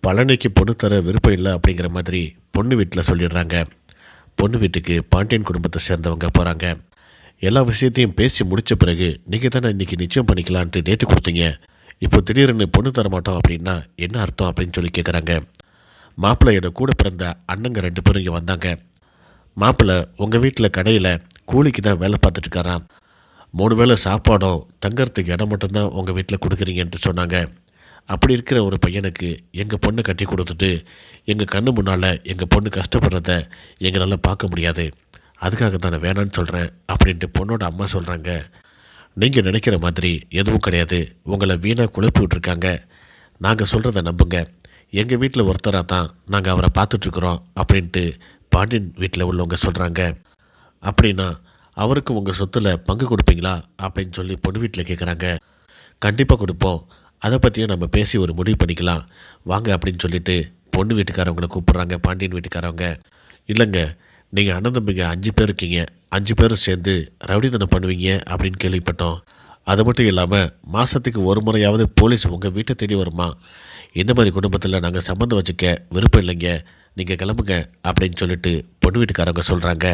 பழனிக்கு பொண்ணு தர விருப்பம் இல்லை அப்படிங்கிற மாதிரி பொண்ணு வீட்டில் சொல்லிடுறாங்க. பொண்ணு வீட்டுக்கு பாண்டியன் குடும்பத்தை சேர்ந்தவங்க போகிறாங்க. எல்லா விஷயத்தையும் பேசி முடித்த பிறகு நீங்கள் தானே இன்றைக்கி நிச்சயம் பண்ணிக்கலான்ட்டு டேட்டு கொடுத்தீங்க. இப்போ திடீர்னு பொண்ணு தர மாட்டோம் அப்படின்னா என்ன அர்த்தம் அப்படின்னு சொல்லி கேட்குறாங்க. மாப்பிள்ளையோட கூட பிறந்த அண்ணங்க 2 பேரும் இங்கே வந்தாங்க. மாப்பிள்ளை உங்கள் வீட்டில் கடையில் கூலிக்கு தான் வேலை பார்த்துட்டு இருக்காராம். 3 வேளை சாப்பாடும் தங்கறதுக்கு இடம் மட்டும்தான் உங்கள் வீட்டில் கொடுக்குறீங்கன்ட்டு சொன்னாங்க. அப்படி இருக்கிற ஒரு பையனுக்கு எங்கள் பொண்ணை கட்டி கொடுத்துட்டு எங்கள் கண்ணு முன்னால் எங்கள் பொண்ணு கஷ்டப்படுறத எங்களால் பார்க்க முடியாது. அதுக்காக தான் நான் வேணான்னு சொல்கிறேன் அப்படின்ட்டு பொண்ணோட அம்மா சொல்கிறாங்க. நீங்கள் நினைக்கிற மாதிரி எதுவும் கிடையாது. உங்களை வீணாக குழப்பி விட்ருக்காங்க. நாங்கள் சொல்கிறத நம்புங்க. எங்கள் வீட்டில் ஒருத்தராக தான் நாங்கள் அவரை பார்த்துட்ருக்குறோம் அப்படின்ட்டு பாண்டியன் வீட்டில் உள்ளவங்க சொல்கிறாங்க. அப்படின்னா அவருக்கு உங்கள் சொத்தில் பங்கு கொடுப்பீங்களா அப்படின்னு சொல்லி பொண்ணு வீட்டில் கேட்குறாங்க. கண்டிப்பாக கொடுப்போம். அதை பற்றியும் நம்ம பேசி ஒரு முடிவு பண்ணிக்கலாம் வாங்க அப்படின்னு சொல்லிட்டு பொண்ணு வீட்டுக்காரவங்களை கூப்பிட்றாங்க. பாண்டியன் வீட்டுக்காரவங்க, இல்லைங்க, நீங்கள் அண்ணன் தம்பிங்க 5 பேர் இருக்கீங்க. 5 பேரும் சேர்ந்து ரவுடித்தனம் பண்ணுவீங்க அப்படின்னு கேள்விப்பட்டோம். அது மட்டும் இல்லாமல் மாதத்துக்கு ஒரு முறையாவது போலீஸ் உங்கள் வீட்டை தேடி வருமா? இந்த மாதிரி குடும்பத்தில் நாங்கள் சம்மந்தம் வச்சுக்க விருப்பம் இல்லைங்க. நீங்கள் கிளம்புங்க அப்படின்னு சொல்லிட்டு பொண்ணு வீட்டுக்காரவங்க சொல்கிறாங்க.